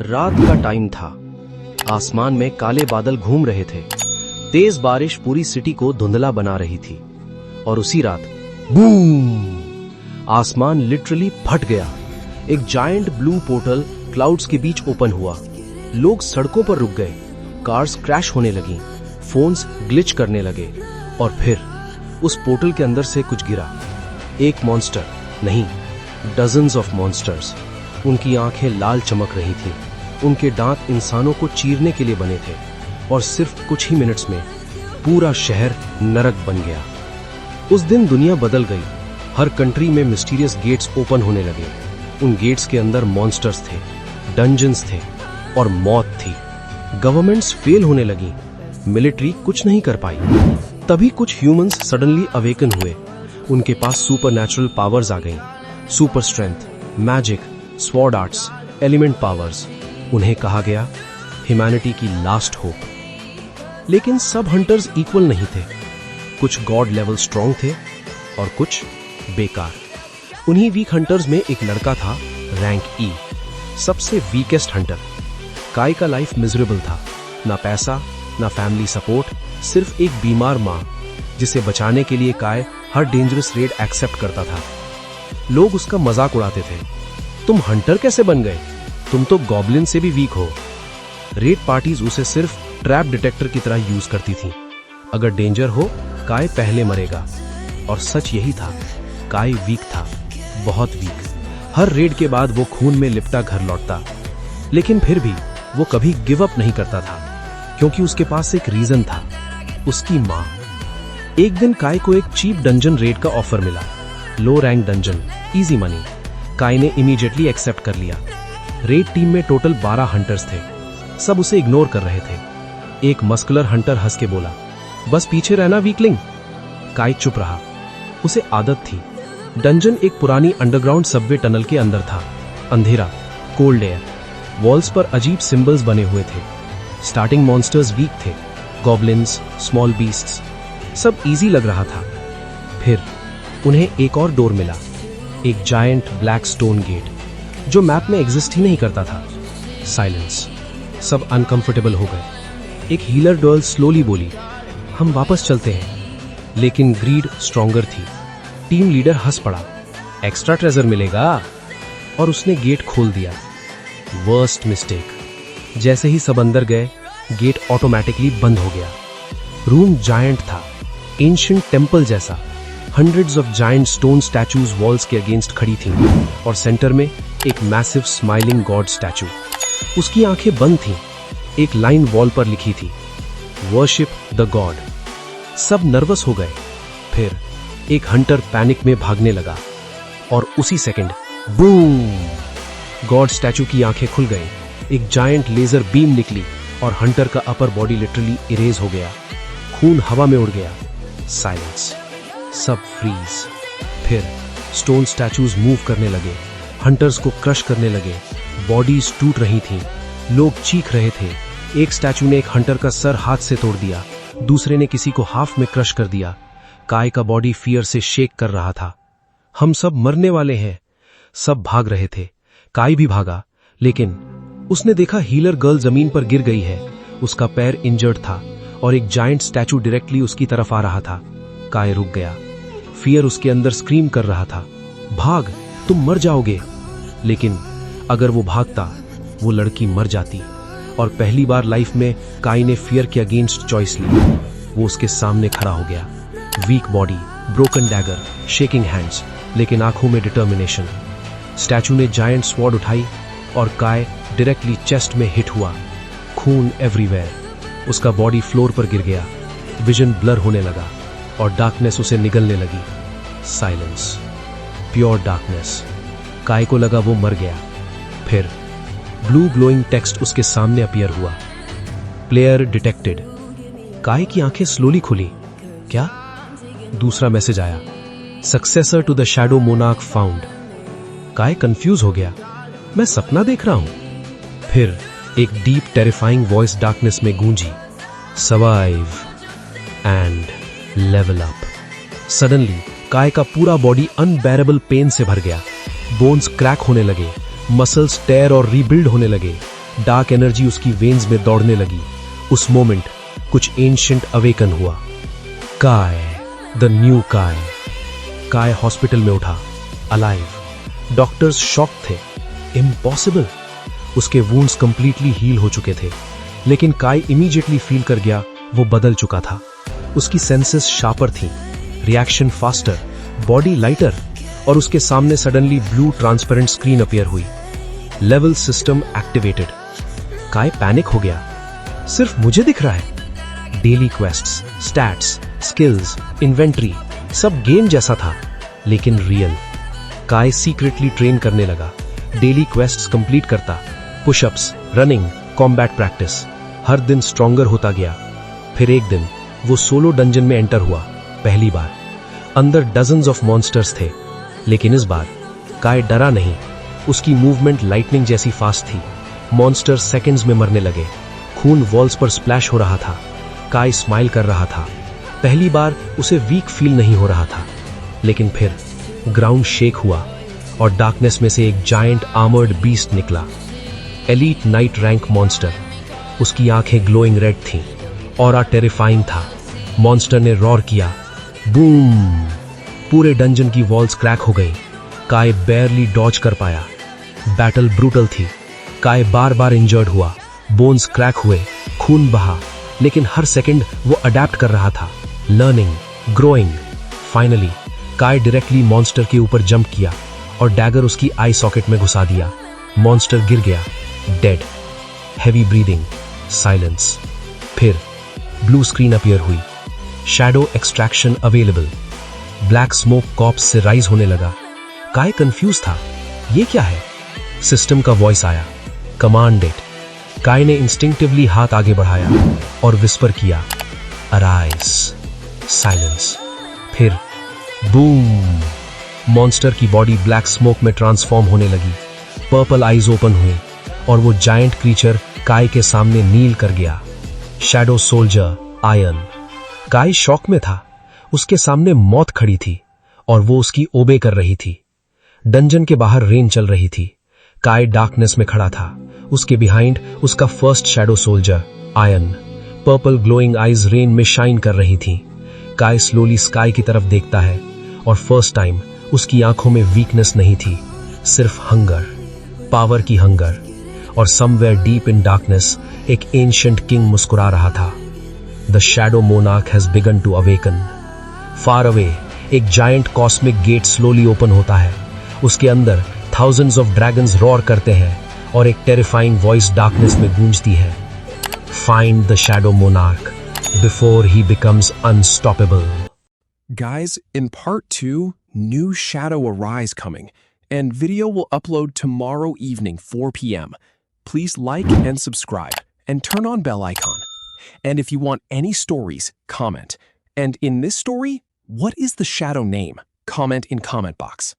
रात का टाइम था। आसमान में काले बादल घूम रहे थे। तेज बारिश पूरी सिटी को धुंधला बना रही थी। और उसी रात बूम! आसमान लिटरली फट गया। एक जायंट ब्लू पोर्टल क्लाउड्स के बीच ओपन हुआ। लोग सड़कों पर रुक गए, कार्स क्रैश होने लगी, फोन्स ग्लिच करने लगे। और फिर उस पोर्टल के अंदर से कुछ गिरा। एक मॉन्स्टर नहीं, डजन्स ऑफ मॉन्स्टर्स। उनकी आंखें लाल चमक रही थीं। उनके दांत इंसानों को चीरने के लिए बने थे। और सिर्फ कुछ ही मिनट्स में पूरा शहर नरक बन गया। उस दिन दुनिया बदल गई। हर कंट्री में मिस्टीरियस गेट्स ओपन होने लगे। उन गेट्स के अंदर मॉन्स्टर्स थे, डंजन्स थे और मौत थी। गवर्नमेंट्स फेल होने लगी, मिलिट्री कुछ नहीं कर पाई। तभी कुछ ह्यूमंस सडनली अवेकन हुए। उनके पास सुपरनैचुरल पावर्स आ गईं। Super strength, magic, sword arts, element powers. उन्हें कहा गया ह्यूमैनिटी की लास्ट होप। लेकिन सब हंटर्स इक्वल नहीं थे। कुछ गॉड लेवल स्ट्रांग थे और कुछ बेकार। उन्हीं वीक हंटर्स में एक लड़का था, रैंक ई, सबसे वीकेस्ट हंटर। काय का लाइफ मिजरेबल था। ना पैसा, ना फैमिली सपोर्ट, सिर्फ एक बीमार मां जिसे बचाने के लिए काय हर डेंजरस रेड एक्सेप्ट करता था। लोग उसका मजाक उड़ाते थे, तुम हंटर कैसे बन गए? तुम तो गॉब्लिन से भी वीक हो। रेड पार्टीज उसे सिर्फ ट्रैप डिटेक्टर की तरह यूज करती थीं। अगर डेंजर हो, काय पहले मरेगा। और सच यही था, काय वीक था, बहुत वीक। हर रेड के बाद वो खून में लिपटा घर लौटता। लेकिन फिर भी वो कभी गिव अप नहीं करता था, क्योंकि उसके पास एक रीजन था, उसकी मां। एक दिन काय को एक चीप डंजन रेड का ऑफर मिला। लो रैंक डंजन, इजी मनी। काय ने इमीडिएटली एक्सेप्ट कर लिया। रेड टीम में टोटल 12 हंटर्स थे। सब उसे इग्नोर कर रहे थे। एक मस्कुलर हंटर हंस के बोला, बस पीछे रहना वीकलिंग। काय चुप रहा। उसे आदत थी। डंजन एक पुरानी अंडरग्राउंड सबवे टनल के अंदर था। अंधेरा, कोल्ड एयर, वॉल्स पर अजीब सिंबल्स बने हुए थे। स्टार्टिंग मॉन्स्टर्स वीक थे, गॉब्लिन्स, स्मॉल बीस्ट्स, सब इजी लग रहा था। फिर उन्हें एक और डोर मिला, एक जायंट ब्लैक स्टोन गेट जो मैप में एग्जिस्ट ही नहीं करता था। साइलेंस। सब अनकंफर्टेबल हो गए। एक हीलर गर्ल स्लोली बोली, हम वापस चलते हैं। लेकिन ग्रीड स्ट्रॉन्गर थी। टीम लीडर हंस पड़ा, एक्स्ट्रा ट्रेजर मिलेगा। और उसने गेट खोल दिया। Worst mistake. जैसे ही सब अंदर गए, गेट ऑटोमेटिकली बंद हो गया। रूम जायंट था, एंशिएंट टेंपल जैसा। Hundreds of giant stone statues walls के अगेंस्ट खड़ी थीं। और सेंटर में एक मैसिव स्माइलिंग गॉड स्टैचू। उसकी आंखें बंद थीं। एक लाइन वॉल पर लिखी थी, वर्शिप द गॉड। सब नर्वस हो गए। फिर एक हंटर पैनिक में भागने लगा और उसी सेकंड बूम! गॉड स्टैचू की आंखें खुल गई। एक जायंट लेजर बीम निकली और हंटर का अपर बॉडी लिटरली इरेज हो गया। खून हवा में उड़ गया। साइलेंस। सब फ्रीज। फिर स्टोन स्टैचूज मूव करने लगे, हंटर्स को क्रश करने लगे। बॉडीज टूट रही थीं। लोग चीख रहे थे। एक स्टैचू ने एक हंटर का सर हाथ से तोड़ दिया, दूसरे ने किसी को हाफ में क्रश कर दिया। काय का बॉडी फियर से शेक कर रहा था। हम सब मरने वाले हैं। सब भाग रहे थे। काय भी भागा, लेकिन उसने देखा हीलर गर्ल जमीन पर गिर गई है। उसका पैर इंजर्ड था और एक जायंट स्टैचू डायरेक्टली उसकी तरफ आ रहा था। काय रुक गया। फियर उसके अंदर स्क्रीम कर रहा था, भाग, तुम मर जाओगे। लेकिन अगर वो भागता, वो लड़की मर जाती। और पहली बार लाइफ में काय ने फियर के अगेंस्ट चॉइस ली। वो उसके सामने खड़ा हो गया। Weak body, broken dagger, shaking hands, लेकिन आंखों में डिटर्मिनेशन। स्टैचू ने जायंट स्वॉर्ड उठाई और काय डायरेक्टली चेस्ट में हिट हुआ। खून एवरीवेयर। उसका बॉडी फ्लोर पर गिर गया। विजन ब्लर होने लगा और डार्कनेस उसे निगलने लगी। Silence, pure darkness. काय को लगा वो मर गया। फिर ब्लू ग्लोइंग टेक्स्ट उसके सामने अपीयर हुआ, प्लेयर डिटेक्टेड। काय की आंखें स्लोली खुली। क्या? दूसरा मैसेज आया, successor to the shadow monarch found. Kai confuse हो गया, मैं सपना देख रहा हूं। फिर एक डीप टेरिफाइंग वॉइस डार्कनेस में गूंजी, survive and level up. Suddenly Kai का पूरा बॉडी अनबेरेबल पेन से भर गया। बोन्स क्रैक होने लगे, मसल्स टेयर और रीबिल्ड होने लगे। डार्क एनर्जी उसकी वेन्स में दौड़ने लगी। उस मोमेंट कुछ एंशिएंट अवेकन हुआ। काय, द न्यू काय। काय हॉस्पिटल में उठा, अलाइव। डॉक्टर्स शॉक थे। इम्पॉसिबल। उसके वुंड्स कंप्लीटली हील हो चुके थे, लेकिन काय इमीडिएटली फील कर गया वो बदल चुका था। उसकी सेंसेस शार्पर थी, रिएक्शन फास्टर, बॉडी लाइटर, और उसके सामने suddenly blue transparent screen appear हुई। Level system activated. Kai panic हो गया। सिर्फ मुझे दिख रहा है। Daily quests, stats, skills, inventory, सब गेम जैसा था, लेकिन रियल। काय सीक्रेटली ट्रेन करने लगा। डेली क्वेस्ट्स कंप्लीट करता, पुशअप्स, रनिंग, कॉम्बैट प्रैक्टिस। हर दिन स्ट्रॉन्गर होता गया। फिर एक दिन वो सोलो डंजन में एंटर हुआ, पहली बार। अंदर डजन्स ऑफ मॉन्स्टर्स थे, लेकिन इस बार काय डरा नहीं। उसकी मूवमेंट लाइटनिंग जैसी फास्ट थी। मॉन्स्टर सेकंड्स में मरने लगे। खून वॉल्स पर स्प्लैश हो रहा था। काय स्माइल कर रहा था। पहली बार उसे वीक फील नहीं हो रहा था। लेकिन फिर ग्राउंड शेक हुआ और डार्कनेस में से एक जायंट आर्मर्ड बीस्ट निकला। Elite night rank monster. उसकी आंखें ग्लोइंग रेड थीं, ऑरा टेरिफाइंग था। मॉन्स्टर ने रॉर किया, बूम। पूरे डंजन की वॉल्स क्रैक हो गई। काय बेयरली डॉज कर पाया। बैटल ब्रूटल थी। काय बार बार इंजर्ड हुआ, बोन्स क्रैक हुए, खून बहा, लेकिन हर सेकंड वो अडेप्ट कर रहा था, लर्निंग, ग्रोइंग। फाइनली काय डायरेक्टली मॉन्स्टर के ऊपर जंप किया और डैगर उसकी आई सॉकेट में घुसा दिया। मॉन्स्टर गिर गया, डेड। Heavy breathing, silence. फिर ब्लू स्क्रीन अपीयर हुई। Shadow extraction available. Black smoke corpse से राइज होने लगा। काय कंफ्यूज था, ये क्या है? सिस्टम का वॉइस आया, कमांड इट। काय ने इंस्टिंक्टिवली हाथ आगे बढ़ाया और विस्पर किया, अराइज। साइलेंस। फिर बूम। मॉन्स्टर की बॉडी ब्लैक स्मोक में ट्रांसफॉर्म होने लगी। पर्पल आईज ओपन हुई और वो जायंट क्रीचर काय के सामने नील कर गया। Shadow soldier ion. काय शॉक में था। उसके सामने मौत खड़ी थी और वो उसकी ओबे कर रही थी। डंजन के बाहर रेन चल रही थी। काय डार्कनेस में खड़ा था। उसके बिहाइंड उसका first shadow soldier ion. Purple glowing eyes rain में शाइन कर रही थी। काय स्लोली स्काई की तरफ देखता है और फर्स्ट टाइम उसकी आंखों में वीकनेस नहीं थी, सिर्फ हंगर, पावर की हंगर। और समवेयर डीप इन डार्कनेस एक एंशिएंट किंग मुस्कुरा रहा था। The shadow monarch has begun to awaken. Far away एक giant cosmic gate slowly open होता है। उसके अंदर थाउजेंड्स ऑफ ड्रैगन्स रॉर करते हैं और एक टेरिफाइंग वॉइस डार्कनेस में गूंजती है, find the shadow monarch before he becomes unstoppable. Guys, in part 2, new Shadow Arise coming, and video will upload tomorrow evening 4 p.m. Please like and subscribe, and turn on bell icon. And if you want any stories, comment. And in this story, what is the shadow name? Comment in comment box.